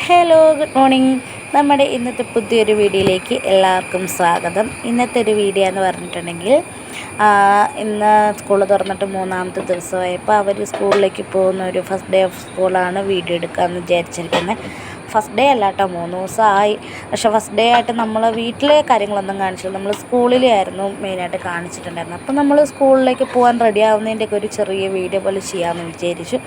Hello, good morning. നമ്മുടെ ഇന്നത്തെ പുതിയൊരു വീഡിയോയിലേക്ക് എല്ലാവർക്കും സ്വാഗതം. ഇന്നത്തെ ഒരു വീഡിയോ എന്ന് പറഞ്ഞിട്ടുണ്ടെങ്കിൽ ഇന്ന് സ്കൂൾ തുറന്നിട്ട് 3ാമത്തെ ദിവസമായപ്പോൾ അവർ സ്കൂളിലേക്ക് പോകുന്ന ഒരു ഫസ്റ്റ് ഡേ ഓഫ് സ്കൂളാണ് വീഡിയോ എടുക്കാമെന്ന് വിചാരിച്ചിരിക്കുന്നത്. ഫസ്റ്റ് ഡേ അല്ല കേട്ടോ, 3 ദിവസമായി. പക്ഷേ ഫസ്റ്റ് ഡേ ആയിട്ട് നമ്മൾ വീട്ടിലെ കാര്യങ്ങളൊന്നും കാണിച്ചില്ല, നമ്മൾ സ്കൂളിലെ ആയിരുന്നു മെയിനായിട്ട് കാണിച്ചിട്ടുണ്ടായിരുന്നു. അപ്പോൾ നമ്മൾ സ്കൂളിലേക്ക് പോകാൻ റെഡി ആവുന്നതിൻ്റെയൊക്കെ ഒരു ചെറിയ വീഡിയോ പോലെ ചെയ്യാമെന്ന് വിചാരിച്ചു.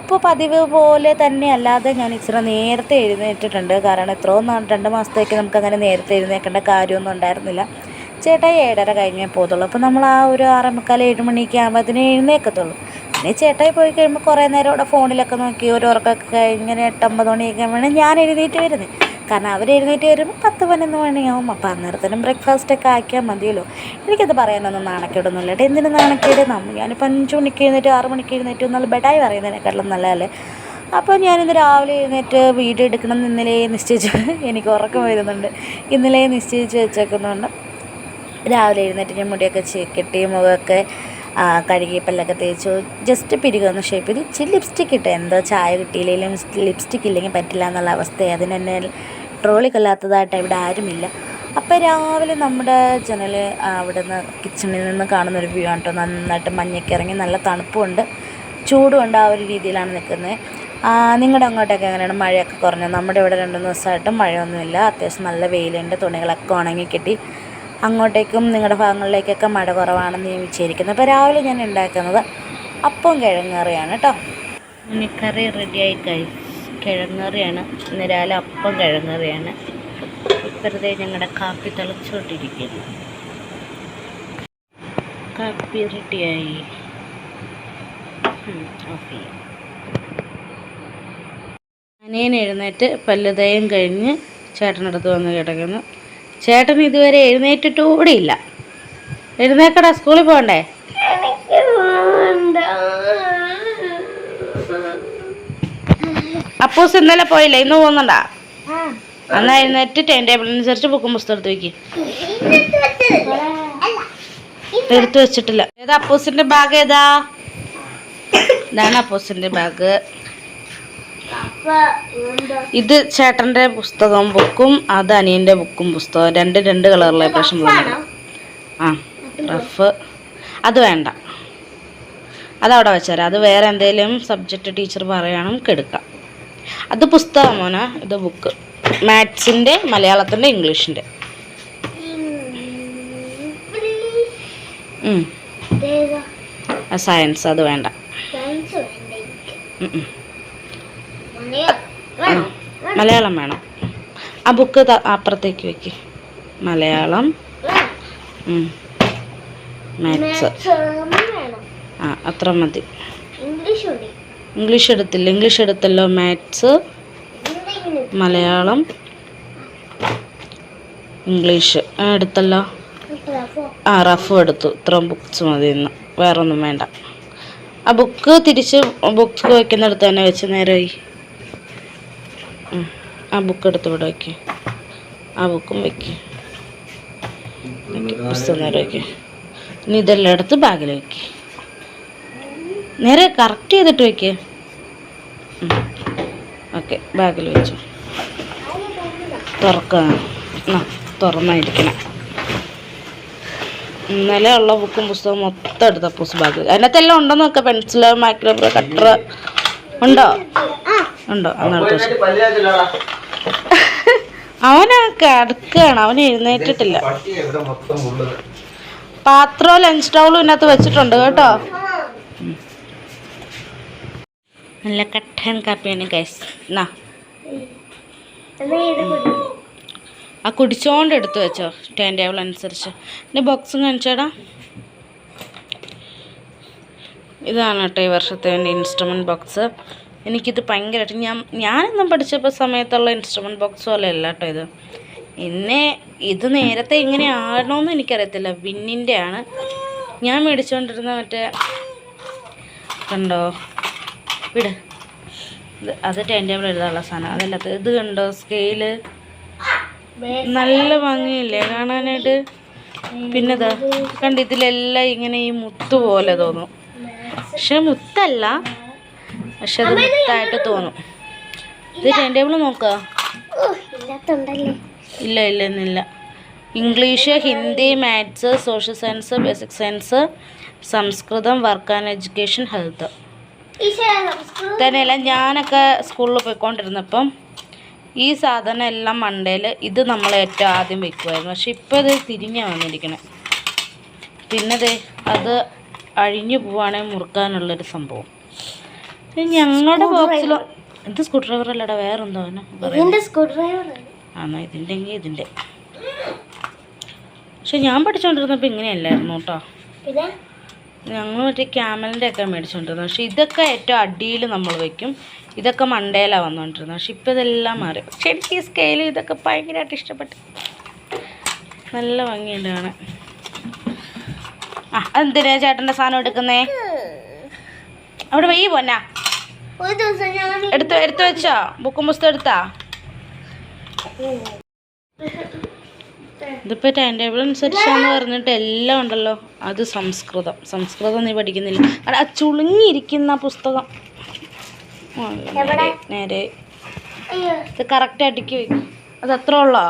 അപ്പോൾ പതിവ് പോലെ തന്നെ അല്ലാതെ ഞാൻ ഇച്ചിരി നേരത്തെ എഴുന്നേറ്റിട്ടുണ്ട്. കാരണം എത്രയോ 2 മാസത്തേക്ക് നമുക്കങ്ങനെ നേരത്തെ എഴുന്നേൽക്കേണ്ട കാര്യമൊന്നും ഉണ്ടായിരുന്നില്ല. ചേട്ടായി 7:30 കഴിഞ്ഞേ പോകത്തുള്ളൂ. അപ്പോൾ നമ്മൾ ആ ഒരു 6:45 7 മണിയൊക്കെ ആകുമ്പോഴത്തേന് എഴുന്നേൽക്കത്തുള്ളൂ. പിന്നെ ചേട്ടായി പോയി കഴിയുമ്പോൾ കുറേ നേരം ഇവിടെ ഫോണിലൊക്കെ നോക്കി ഒരു ഉറക്കമൊക്കെ കഴിഞ്ഞ് 8-9 മണിയൊക്കെ വേണം ഞാൻ എഴുന്നേറ്റ് വരുന്നത്. കാരണം അവർ എഴുന്നേറ്റ് വരുമ്പോൾ 10-11 മണിയാവും. അപ്പോൾ അന്നേരത്തിനും ബ്രേക്ക്ഫാസ്റ്റൊക്കെ ആക്കിയാൽ മതിയല്ലോ. എനിക്കത് പറയാനൊന്നും നാണക്കേടൊന്നുമില്ല കേട്ടോ. എന്തിനും നാണക്കേട്? ഞാനിപ്പോൾ 5 മണിക്ക് എഴുന്നേറ്റ് 6 മണിക്ക് എഴുന്നേറ്റ് എന്നാൽ ബെഡായി പറയുന്നതിനെക്കാട്ടിലും നല്ലതല്ലേ. അപ്പോൾ ഞാനിന്ന് രാവിലെ എഴുന്നേറ്റ് വീഡിയോ എടുക്കണം എന്ന് ഇന്നലെ നിശ്ചയിച്ചു. എനിക്ക് ഉറക്കം വരുന്നുണ്ട്. ഇന്നലെ നിശ്ചയിച്ച് വെച്ചേക്കുന്നുണ്ട്. രാവിലെ എഴുന്നേറ്റ് ഞാൻ മുടിയൊക്കെ കെട്ടി മുഖമൊക്കെ കഴുകി പല്ലൊക്കെ തേച്ചു ജസ്റ്റ് പിരികൊന്ന് ഷേപ്പ് ചെയ്ത് ഇച്ചിരി ലിപ്സ്റ്റിക്ക് ഇട്ട്. എന്തോ ചായ കിട്ടിയില്ലെങ്കിലും ലിപ്സ്റ്റിക്ക് ഇല്ലെങ്കിൽ പറ്റില്ല എന്നുള്ള അവസ്ഥയാണ്. അതിനെന്നെ ട്രോളിക്കൊല്ലാത്തതായിട്ട് ഇവിടെ ആരുമില്ല. അപ്പോൾ രാവിലെ നമ്മുടെ ജനൽ അവിടെ നിന്ന് കിച്ചണിൽ നിന്ന് കാണുന്നൊരു വ്യൂ ആണ് കേട്ടോ. നന്നായിട്ട് മഞ്ഞൊക്കെ ഇറങ്ങി നല്ല തണുപ്പുമുണ്ട് ചൂടുമുണ്ട്. ആ ഒരു രീതിയിലാണ് നിൽക്കുന്നത്. നിങ്ങളുടെ അങ്ങോട്ടൊക്കെ എങ്ങനെയാണ്? മഴയൊക്കെ കുറഞ്ഞു. നമ്മുടെ ഇവിടെ 2 ദിവസമായിട്ട് മഴയൊന്നുമില്ല. അത്യാവശ്യം നല്ല വെയിലുണ്ട്. തുണികളൊക്കെ ഉണങ്ങി കിട്ടി. അങ്ങോട്ടേക്കും നിങ്ങളുടെ ഭാഗങ്ങളിലേക്കൊക്കെ മഴ കുറവാണെന്ന് ഞാൻ വിചാരിക്കുന്നു. അപ്പോൾ രാവിലെ ഞാൻ ഉണ്ടാക്കുന്നത് അപ്പം കിഴങ്ങറിയാണ് കേട്ടോ. കറി റെഡിയായി കിഴങ്ങറിയാണ്. ഇന്ന് രാവിലെ അപ്പം കിഴങ്ങറിയാണ്. വെറുതെ ഞങ്ങളുടെ കാപ്പി തിളച്ചുകൊണ്ടിരിക്കുന്നു. കാപ്പി റെഡിയായി. ഓക്കെ. അനിയൻ എഴുന്നേറ്റ് പല്ലുതയും കഴിഞ്ഞ് ചേട്ടനടുത്ത് വന്ന് കിടക്കുന്നു. ചേട്ടൻ ഇതുവരെ എഴുന്നേറ്റിട്ട് കൂടിയില്ല. എഴുന്നേക്കടാ, സ്കൂളിൽ പോകണ്ടേ? അപ്പൂസ് ഇന്നലെ പോയില്ല, ഇന്ന് പോകുന്നുണ്ടാ? എന്നാൽ എഴുന്നേറ്റ് ടൈം ടേബിൾ അനുസരിച്ച് ബുക്കും പുസ്തകം എടുത്ത് വയ്ക്കും. എടുത്തു വെച്ചിട്ടില്ല. ഏതാ അപ്പൂസിന്റെ ബാഗ്? ഏതാ? ഇതാണ് അപ്പൂസിന്റെ ബാഗ്. ഇത് ചേട്ടൻ്റെ പുസ്തകം ബുക്കും അത് അനിയൻ്റെ ബുക്കും പുസ്തകം. രണ്ട് കളറിലെ പ്രശ്നം. റഫ് അത് വേണ്ട, അതവിടെ വെച്ചേരാം. അത് വേറെ എന്തെങ്കിലും സബ്ജക്റ്റ് ടീച്ചർ പറയണം എടുക്കാം. അത് പുസ്തകം മോനെ, ഇത് ബുക്ക്. മാത്സിൻ്റെ, മലയാളത്തിൻ്റെ, ഇംഗ്ലീഷിൻ്റെ. സയൻസ് അത് വേണ്ട. മലയാളം വേണം. ആ ബുക്ക് അപ്പുറത്തേക്ക് വെക്ക്. മലയാളം, മാത്സ് അത്ര മതി. ഇംഗ്ലീഷ് എടുത്തില്ല. ഇംഗ്ലീഷ് എടുത്തല്ലോ. മാത്സ്, മലയാളം, ഇംഗ്ലീഷ് എടുത്തല്ലോ. റഫ് എടുത്തു. ഇത്രയും ബുക്സ് മതി ഇന്ന്, വേറൊന്നും വേണ്ട. ആ ബുക്ക് തിരിച്ച് ബുക്സ് വയ്ക്കുന്നിടത്ത് തന്നെ വെച്ച് നേരമായി. ആ ബുക്ക് എടുത്ത് ഇവിടെ വയ്ക്കുക. ആ ബുക്കും വയ്ക്കുക. പുസ്തകം നേരെ വയ്ക്കുക. ഇനി ഇതെല്ലാം എടുത്ത് ബാഗിൽ വയ്ക്കുക. നേരെ കറക്റ്റ് ചെയ്തിട്ട് വയ്ക്കുക. ഓക്കെ, ബാഗിൽ വെച്ചു. തുറന്നായിരിക്കണം. ഇന്നലെ ഉള്ള ബുക്കും പുസ്തകം മൊത്തം എടുത്ത അപ്പൂസ് ബാഗ്. അതിനകത്തെല്ലാം ഉണ്ടോന്ന് നോക്കാം. പെൻസില്, മാക്രബർ, കട്ടർ ഉണ്ടോ? ഉണ്ടോ? അവനൊക്കെ അടുക്കുകയാണ്. അവന് എഴുന്നേറ്റിട്ടില്ല. പാത്രവും ലഞ്ച് ടൗളും ഇതിനകത്ത് വെച്ചിട്ടുണ്ട് കേട്ടോ. നല്ല കട്ടൻ കാപ്പിയാണ് ഗൈസ്. ആ കുടിച്ചോണ്ട് എടുത്ത് വെച്ചോ ടൈം ടേബിൾ അനുസരിച്ച്. ഇനി ബോക്സും കാണിച്ചേടാ. ഇതാണ് കേട്ടോ ഈ വർഷത്തെ എൻ്റെ ഇൻസ്ട്രുമെൻറ്റ് ബോക്സ്. എനിക്കിത് ഭയങ്കരമായിട്ട് ഞാനൊന്നും പഠിച്ചപ്പോൾ സമയത്തുള്ള ഇൻസ്ട്രുമെൻറ്റ് ബോക്സ് പോലെ അല്ല കേട്ടോ ഇത്. ഇത് നേരത്തെ ഇങ്ങനെ ആണോയെന്ന് എനിക്കറിയത്തില്ല. വിന്നിൻ്റെ ആണ് ഞാൻ മേടിച്ചുകൊണ്ടിരുന്ന. മറ്റേ കണ്ടോ വിട്, അത് ടൈം ടേബിൾ എഴുതാനുള്ള സാധനം. അതല്ലാത്ത ഇത് കണ്ടോ, സ്കെയില്. നല്ല ഭംഗിയില്ലേ കാണാനായിട്ട്. പിന്നെ ഇതാ കണ്ട്, ഇതിലെല്ലാം ഇങ്ങനെ ഈ മുത്ത് പോലെ തോന്നും. പക്ഷെ മുത്തല്ല, പക്ഷെ അത് മുത്തായിട്ട് തോന്നും. ഇത് ടൈം ടേബിൾ നോക്കുക. ഇല്ല ഇല്ല ഇന്നില്ല. English, Hindi, maths, social science, basic science, സംസ്കൃതം, വർക്ക് ആൻഡ് എഡ്യൂക്കേഷൻ, ഹെൽത്ത്. തന്നെയല്ല ഞാനൊക്കെ സ്കൂളിൽ പോയിക്കൊണ്ടിരുന്നപ്പം ഈ സാധനം എല്ലാം മണ്ടയിൽ ഇത് നമ്മൾ ഏറ്റവും ആദ്യം വെക്കുമായിരുന്നു. പക്ഷെ ഇപ്പോൾ ഇത് തിരിഞ്ഞാണ് വന്നിരിക്കണേ. പിന്നെ അത് അഴിഞ്ഞു പോവുകയാണെങ്കിൽ മുറുക്കാനുള്ളൊരു സംഭവം. ഞങ്ങളുടെ ബോക്സിൽ ഇത് സ്ക്രൂ ഡ്രൈവർ അല്ലടാ, വേറെന്തോ ആണോ? ഇതിൻ്റെ ഇതിൻ്റെ. പക്ഷെ ഞാൻ പഠിച്ചുകൊണ്ടിരുന്നപ്പോൾ ഇങ്ങനെയല്ലായിരുന്നു കേട്ടോ. ഞങ്ങൾ മറ്റേ ക്യാമലിൻ്റെ ഒക്കെ മേടിച്ചുകൊണ്ടിരുന്നത്. പക്ഷെ ഇതൊക്കെ ഏറ്റവും അടിയിൽ നമ്മൾ വയ്ക്കും. ഇതൊക്കെ മണ്ടയിലാണ് വന്നുകൊണ്ടിരുന്നത്. പക്ഷെ ഇപ്പോൾ ഇതെല്ലാം മാറി. പക്ഷെ എനിക്ക് ഈ സ്കെയിൽ ഇതൊക്കെ ഭയങ്കരമായിട്ട് ഇഷ്ടപ്പെട്ടു. നല്ല ഭംഗിയുണ്ട് കാണാൻ. എന്തിനാ ചേട്ടൻ്റെ സാധനം എടുക്കുന്നേ? അവിടെ വയ്യ പോന്നാ എടുത്തു വെച്ചോ? ബുക്കും പുസ്തകം എടുത്താ? ഇതിപ്പോൾ ടൈം ടേബിൾ അനുസരിച്ചാന്ന് പറഞ്ഞിട്ട് എല്ലാം ഉണ്ടല്ലോ. അത് സംസ്കൃതം നീ പഠിക്കുന്നില്ല. ആ ചുളുങ്ങിയിരിക്കുന്ന പുസ്തകം നേരെ ഇത് കറക്റ്റ് അടിക്ക് വയ്ക്കും. അത് അത്ര ഉള്ളോ?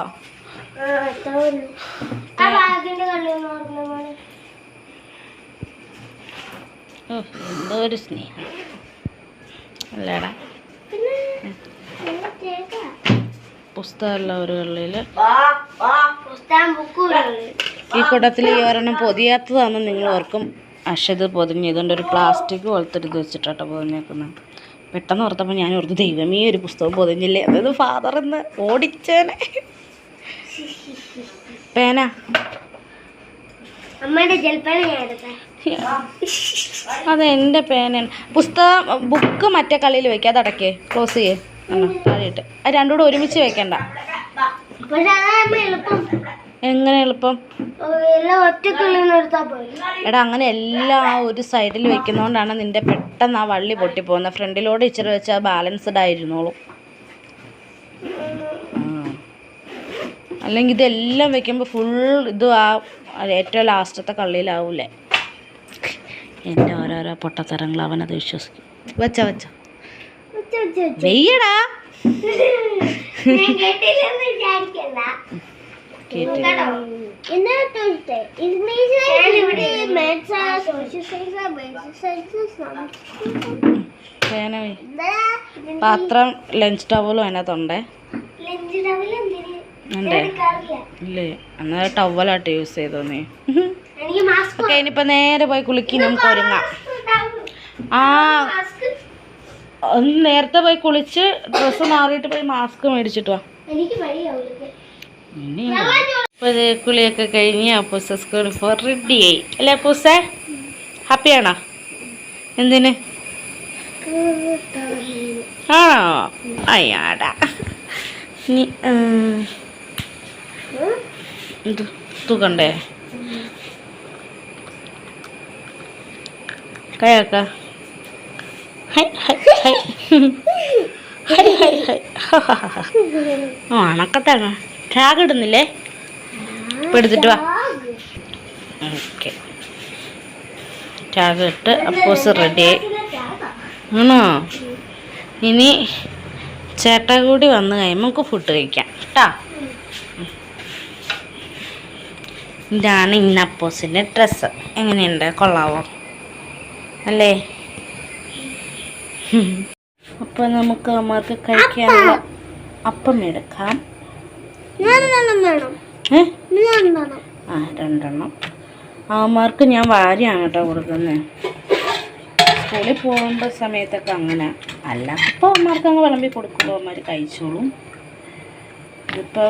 എന്തോ ഒരു സ്നേഹം അല്ലേടാ. പുസ്തകമല്ല ഒരു കള്ളിയിൽ. ഈ കൂട്ടത്തിൽ ഈ ഒരെണ്ണം പൊതിയാത്തതാണെന്ന് നിങ്ങൾ ഓർക്കും. ഇത് പൊതിഞ്ഞ് ഇതുകൊണ്ട് ഒരു പ്ലാസ്റ്റിക് പോലത്തെ ഇത് വെച്ചിട്ടാട്ടോ പൊതിഞ്ഞേക്കുന്നത്. പെട്ടെന്ന് ഓർത്തപ്പോൾ ഞാൻ ഓർത്ത് ദൈവമേ ഒരു പുസ്തകം പൊതിഞ്ഞില്ലേ, അതായത് ഫാദറിന്ന് ഓടിച്ചേനെ. പേന അതെൻ്റെ പേനയാണ്. പുസ്തകം ബുക്ക് മറ്റേ കളിയിൽ വെക്കുക. അതടക്കേ ക്ലോസ് ചെയ്യേ താഴെയിട്ട്. അത് രണ്ടും കൂടെ ഒരുമിച്ച് വെക്കണ്ട. എങ്ങനെ എളുപ്പം? എടാ അങ്ങനെ എല്ലാം ആ ഒരു സൈഡിൽ വെക്കുന്നതുകൊണ്ടാണ് നിന്റെ പെട്ടെന്ന് ആ വള്ളി പൊട്ടിപ്പോകുന്നത്. ഫ്രണ്ടിലോട്ട് ഇച്ചിരി വെച്ചാൽ ബാലൻസ്ഡ് ആയിരുന്നോളൂ. അല്ലെങ്കിൽ ഇതെല്ലാം വെക്കുമ്പോൾ ഫുൾ ഇതും ആ ഏറ്റവും ലാസ്റ്റത്തെ കള്ളിയിലാവൂലേ. എൻ്റെ ഓരോരോ പൊട്ടത്തരങ്ങൾ അവനത് വിശ്വസിക്കും. വെച്ചോ വെയ്യടാ. പാത്രം ലഞ്ച് ടവലും അതിനകത്തുണ്ടേ. ഇല്ലേ എന്നാൽ ടവലായിട്ട് യൂസ് ചെയ്തോ നീ. ഓക്കെ ഇനിയിപ്പോൾ നേരെ പോയി കുളിക്കി നമുക്ക് ഒരുങ്ങാം. ഒന്ന് നേരത്തെ പോയി കുളിച്ച് ഡ്രസ്സ് മാറിയിട്ട് പോയി മാസ്ക് മേടിച്ചിട്ട് വാ. ഇപ്പോൾ കുളിയൊക്കെ കഴിഞ്ഞ് അപ്പൂസ സ്കൂളിൽ ഇപ്പോൾ റെഡിയായി അല്ലേ അപ്പൂസേ? ഹാപ്പിയാണോ? എന്തിന്? ആണോ? അയ്യാടാ നീ തൂക്കണ്ടേ? കയാക്ക അണക്കത്താണ്. ടാഗ് ഇടുന്നില്ലേ? ഇപ്പം എടുത്തിട്ട് വാ. ഓക്കെ ടാഗ് ഇട്ട് അപ്പോസ് റെഡിയായി. ആണോ? ഇനി ചേട്ടാ കൂടി വന്ന് കഴിയുമ്പോൾ നമുക്ക് ഫുഡ് കഴിക്കാം കേട്ടോ. ഇതാണ് ഇന്ന് അപ്പോസിൻ്റെ ഡ്രസ്സ്. എങ്ങനെയുണ്ട്? കൊള്ളാവോ അല്ലേ? അപ്പോൾ നമുക്ക് അമ്മക്ക് കഴിക്കാനുള്ള അപ്പം എടുക്കാം. രണ്ടെണ്ണം അമ്മമാർക്ക് ഞാൻ വാരിയാണ് കേട്ടോ കൊടുക്കുന്നത്. സ്കൂളിൽ പോകുമ്പോൾ സമയത്തൊക്കെ അങ്ങനെ അല്ല. അപ്പോൾ അമ്മമാർക്ക് അങ്ങ് വിളമ്പി കൊടുക്കുമ്പോൾ അമ്മമാർ കഴിച്ചോളും. ഇപ്പോൾ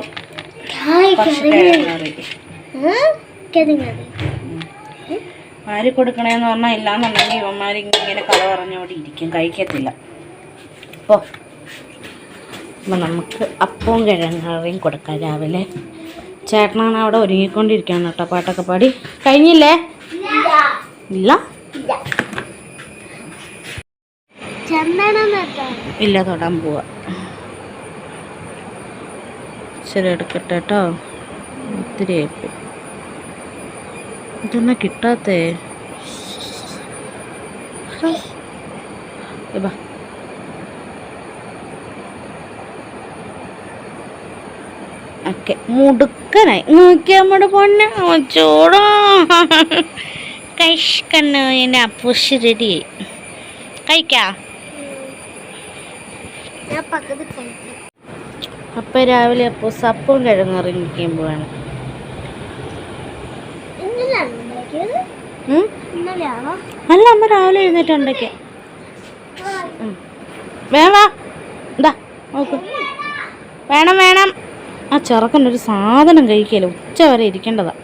വാരി കൊടുക്കണേന്ന് പറഞ്ഞാൽ ഇല്ലാന്നുണ്ടെങ്കിൽ ഇവന്മാർ ഇങ്ങനെ കള പറഞ്ഞോടെ ഇരിക്കും, കഴിക്കത്തില്ല. അപ്പോൾ നമുക്ക് അപ്പവും കിഴങ്ങറിയും കൊടുക്കാം രാവിലെ. ചേട്ടനാണ് അവിടെ ഒരുങ്ങിക്കൊണ്ടിരിക്കുകയാണ് കേട്ടോ. പാട്ടൊക്കെ പാടി കഴിഞ്ഞില്ലേ? ഇല്ല ഇല്ല തൊടാൻ പോവാ. ശരി എടുക്കട്ടെ കേട്ടോ. ഒത്തിരി ആയിപ്പോയി. ഇതൊന്നും കിട്ടാത്തേ. ഓക്കെ, മുടുക്കനായി നോക്കിയാൽ നമ്മുടെ പൊന്നെ ചോടോ കഴിക്കണ്ണു. എൻ്റെ അപ്പൂസ് റെഡിയായി. കഴിക്കാം. അപ്പം രാവിലെ അപ്പൂസ് അപ്പവും കിഴങ്ങിറങ്ങിക്കുമ്പോഴാണ്. അല്ല, അമ്മ രാവിലെ എഴുന്നേറ്റുണ്ടാക്കിയ. വേവാ എന്താ നോക്ക്. വേണം വേണം. ആ ചെറുക്കനൊരു സാധനം കഴിക്കല്ലോ, ഉച്ച വരെ ഇരിക്കേണ്ടതാ.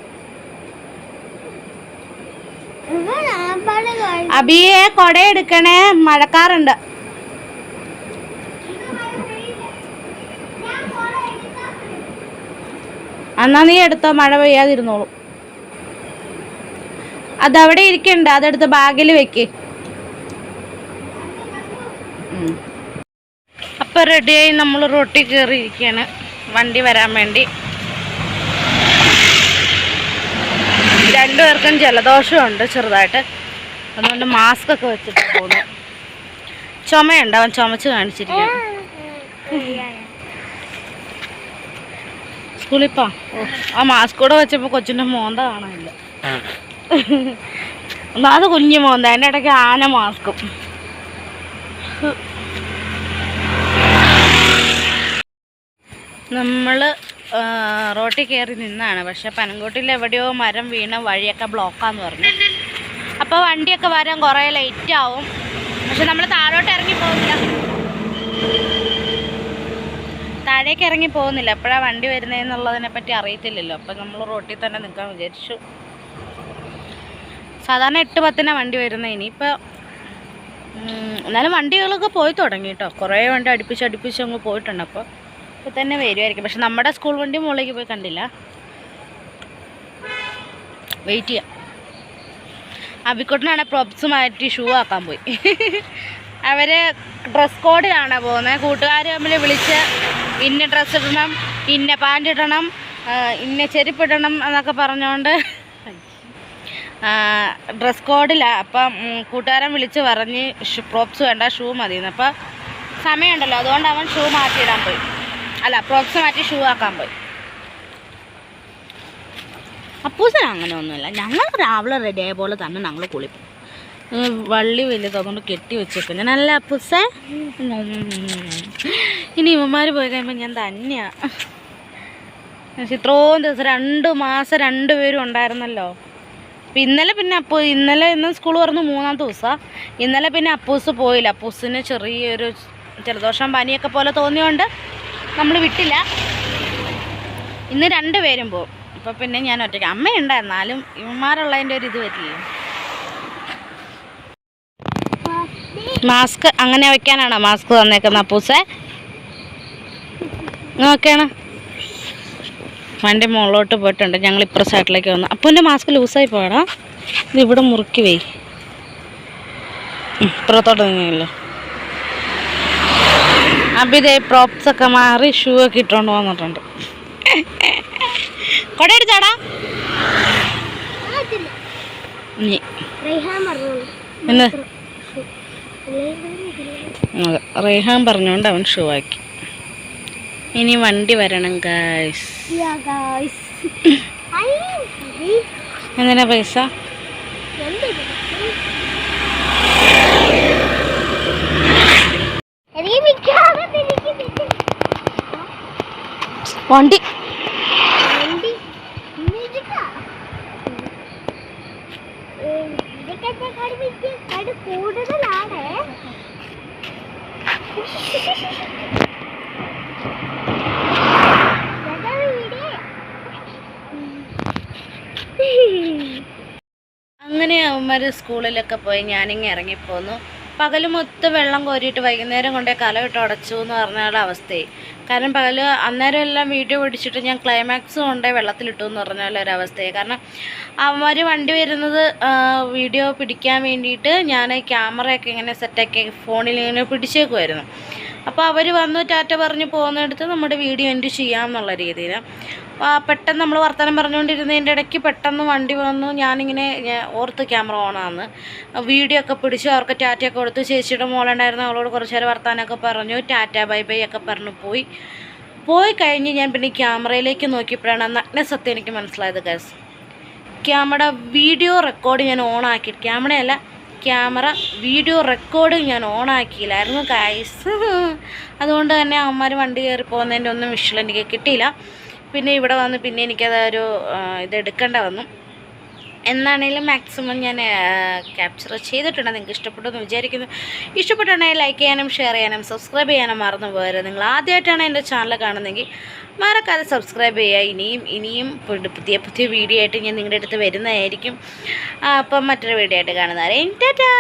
അബിയെ കൊടയെടുക്കണേ, മഴക്കാറുണ്ട്. എന്നാ നീ എടുത്തോ, മഴ പെയ്യാതിരുന്നോളൂ. അതവിടെ ഇരിക്കണ്ട, അതെടുത്ത് ബാഗിൽ വെക്ക്. അപ്പം റെഡിയായി നമ്മൾ റോട്ടിൽ കയറിയിരിക്കുകയാണ് വണ്ടി വരാൻ വേണ്ടി. രണ്ടുപേർക്കും ജലദോഷമുണ്ട് ചെറുതായിട്ട്, അതുകൊണ്ട് മാസ്ക് ഒക്കെ വെച്ചിട്ട് പോകുന്നു. ചുമയുണ്ട്, അവൻ ചുമച്ച് കാണിച്ചിരിക്കുകയാണ്. സ്കൂളിപ്പാ ആ മാസ്ക് കൂടെ വെച്ചപ്പോൾ കൊച്ചിൻ്റെ മോന്ത കാണാനില്ല. അത് കുഞ്ഞു മോന്ത, അതിൻ്റെ ഇടയ്ക്ക് ആന മാസ്കും. നമ്മൾ റോട്ടിൽ കയറി നിന്നാണ്, പക്ഷെ പനംകോട്ടിൽ എവിടെയോ മരം വീണ വഴിയൊക്കെ ബ്ലോക്കാന്ന് പറഞ്ഞു. അപ്പോൾ വണ്ടിയൊക്കെ വരാൻ കുറേ ലേറ്റ് ആവും. പക്ഷെ നമ്മൾ താഴോട്ട് ഇറങ്ങി പോകുന്നില്ല, താഴേക്ക് ഇറങ്ങി പോകുന്നില്ല. എപ്പോഴാണ് വണ്ടി വരുന്നതെന്നുള്ളതിനെ പറ്റി അറിയത്തില്ലല്ലോ. അപ്പം നമ്മൾ റോട്ടിൽ തന്നെ നിൽക്കാൻ വിചാരിച്ചു. സാധാരണ 8:10 വണ്ടി വരുന്നത്. ഇനിയിപ്പോൾ എന്നാലും വണ്ടികളൊക്കെ പോയി തുടങ്ങി കേട്ടോ. കുറേ വണ്ടി അടുപ്പിച്ച് അങ്ങ് പോയിട്ടുണ്ട്. അപ്പോൾ ഇപ്പോൾ തന്നെ വരുമായിരിക്കും. പക്ഷെ നമ്മുടെ സ്കൂൾ വണ്ടി മുകളിലേക്ക് പോയി കണ്ടില്ല. വെയിറ്റ് ചെയ്യാം. അബിക്കുട്ടനാണ് പ്രോപ്സ് മാറ്റി ഷൂ ആക്കാൻ പോയി. അവർ ഡ്രസ് കോഡിലാണ് പോകുന്നത്. കൂട്ടുകാർ തമ്മിൽ വിളിച്ച് ഇന്ന ഡ്രസ്സ് ഇടണം, ഇന്ന പാൻറ് ഇടണം, ഇന്ന ചെരുപ്പിടണം എന്നൊക്കെ പറഞ്ഞുകൊണ്ട് ഡ്രസ് കോഡിലാണ്. അപ്പം കൂട്ടുകാരൻ വിളിച്ച് പറഞ്ഞ് പ്രോപ്സ് വേണ്ട, ഷൂ മതിയെന്ന്. അപ്പം സമയമുണ്ടല്ലോ, അതുകൊണ്ട് അവൻ ഷൂ മാറ്റിയിടാൻ പോയി. അല്ല, പ്രോപ്സ് മാറ്റി ഷൂ ആക്കാൻ പോയി. അപ്പൂസിന് അങ്ങനെ ഒന്നുമില്ല. ഞങ്ങൾ രാവിലെ റെഡിയായ പോലെ തന്നെ ഞങ്ങൾ കുളിക്കും. വള്ളി വലുത് അതുകൊണ്ട് കെട്ടി വെച്ചേക്കും ഞാൻ. നല്ല അപ്പൂസേ, ഇനി ഇവന്മാർ പോയി കഴിയുമ്പോൾ ഞാൻ തന്നെയാണ്. ഇത്രയും ദിവസം 2 മാസം 2 പേരും ഉണ്ടായിരുന്നല്ലോ. അപ്പം ഇന്നലെ പിന്നെ ഇന്ന് സ്കൂൾ തുറന്ന് 3-ാമത്തെ ദിവസമാണ്. ഇന്നലെ പിന്നെ അപ്പൂസ് പോയില്ല. അപ്പൂസിന് ചെറിയൊരു ജലദോഷം പനിയൊക്കെ പോലെ തോന്നിയോണ്ട് നമ്മൾ വിട്ടില്ല. ഇന്ന് 2 പേരും പോകും. അപ്പോൾ പിന്നെ ഞാൻ ഒറ്റയ്ക്ക്. അമ്മയുണ്ടായിരുന്നാലും ഇവന്മാരുള്ളതിൻ്റെ ഒരു ഇത് വരില്ല. മാസ്ക് അങ്ങനെ വെക്കാനാണോ മാസ്ക് തന്നേക്കുന്നത് അപ്പൂസേ? നോക്കിയാണ് വണ്ടി മുകളിലോട്ട് പോയിട്ടുണ്ട്. ഞങ്ങൾ ഇപ്പുറം സൈഡിലേക്ക് വന്നു. അപ്പൂൻ്റെ മാസ്ക് ലൂസായി പോയടാ. ഇത് ഇവിടെ മുറുക്കി വേ, ഇപ്പുറത്തോട്ട് നീങ്ങല്ലോ. അപ്പം ഇതേ പ്രോപ്സ് ഒക്കെ മാറി ഷൂ ഒക്കെ ഇട്ടുകൊണ്ട് വന്നിട്ടുണ്ട്. കൊടയെടുത്താടാ നീ എന്ന് റേഹാൻ പറഞ്ഞുകൊണ്ട് അവൻ ഷൂ ആക്കി. ഇനി വണ്ടി വരണം ഗായ്സ്. എന്തിനാ പൈസ? വണ്ടി കൂടുതലാണ്. അങ്ങനെ അവന്മാർ സ്കൂളിലൊക്കെ പോയി ഞാനിങ്ങനെ ഇറങ്ങിപ്പോന്നു. പകൽ മൊത്തം വെള്ളം കോരിയിട്ട് വൈകുന്നേരം കൊണ്ടേ കലമിട്ട് അടച്ചു എന്ന് പറഞ്ഞുള്ള അവസ്ഥയായി. കാരണം പകൽ അന്നേരം എല്ലാം വീഡിയോ പിടിച്ചിട്ട് ഞാൻ ക്ലൈമാക്സ് കൊണ്ടേ വെള്ളത്തിലിട്ടു എന്ന് പറഞ്ഞ പോലെ ഒരവസ്ഥയായി. കാരണം അവന്മാർ വണ്ടി വരുന്നത് വീഡിയോ പിടിക്കാൻ വേണ്ടിയിട്ട് ഞാൻ ക്യാമറയൊക്കെ ഇങ്ങനെ സെറ്റാക്കി ഫോണിൽ ഇങ്ങനെ പിടിച്ചേക്കുമായിരുന്നു. അപ്പോൾ അവർ വന്നു ടാറ്റ പറഞ്ഞ് പോകുന്നിടത്ത് നമ്മുടെ വീഡിയോ എൻഡ് ചെയ്യാമെന്നുള്ള രീതിയിൽ പെട്ടെന്ന് നമ്മൾ വർത്തമാനം പറഞ്ഞുകൊണ്ടിരുന്നതിൻ്റെ ഇടയ്ക്ക് പെട്ടെന്ന് വണ്ടി വന്നു. ഞാനിങ്ങനെ ഓർത്ത് ക്യാമറ ഓണാന്ന് വീഡിയോ ഒക്കെ പിടിച്ച് അവർക്ക് ടാറ്റയൊക്കെ കൊടുത്ത് ചേച്ചിയുടെ മോളുണ്ടായിരുന്നു, അവളോട് കുറച്ച് നേരം വർത്തമാനമൊക്കെ പറഞ്ഞു, ടാറ്റ ബൈ ബൈ ഒക്കെ പറഞ്ഞു പോയി. പോയി കഴിഞ്ഞ് ഞാൻ പിന്നെ ക്യാമറയിലേക്ക് നോക്കിയപ്പോഴാണ് ആ നഗ്നസത്യം എനിക്ക് മനസ്സിലായത് ഗൈസ്. ക്യാമറ വീഡിയോ റെക്കോർഡ് ഞാൻ ഓണാക്കി, ക്യാമറ വീഡിയോ റെക്കോർഡിങ് ഞാൻ ഓണാക്കിയില്ലായിരുന്നു ഗൈസ്. അതുകൊണ്ട് തന്നെ അവന്മാർ വണ്ടി കയറി പോകുന്നതിൻ്റെ ഒന്നും വിഷ്വൽ എനിക്ക് കിട്ടിയില്ല. പിന്നെ ഇവിടെ വന്ന് പിന്നെ എനിക്കതൊരു ഇതെടുക്കേണ്ട വന്നു. എന്നാണേലും മാക്സിമം ഞാൻ ക്യാപ്ചർ ചെയ്തിട്ടുണ്ട്. നിങ്ങൾക്ക് ഇഷ്ടപ്പെട്ടെന്ന് വിചാരിക്കുന്നു. ഇഷ്ടപ്പെട്ടുണ്ടെങ്കിൽ ലൈക്ക് ചെയ്യാനും ഷെയർ ചെയ്യാനും സബ്സ്ക്രൈബ് ചെയ്യാനും മറന്നു പോകരുത്. നിങ്ങൾ ആദ്യമായിട്ടാണ് എൻ്റെ ചാനൽ കാണുന്നതെങ്കിൽ മറക്കാതെ സബ്സ്ക്രൈബ് ചെയ്യുക. ഇനിയും പുതിയ വീഡിയോ ആയിട്ട് ഞാൻ നിങ്ങളുടെ അടുത്ത് വരുന്നതായിരിക്കും. അപ്പം മറ്റൊരു വീഡിയോ ആയിട്ട് കാണുന്നവരെ ടാറ്റാ.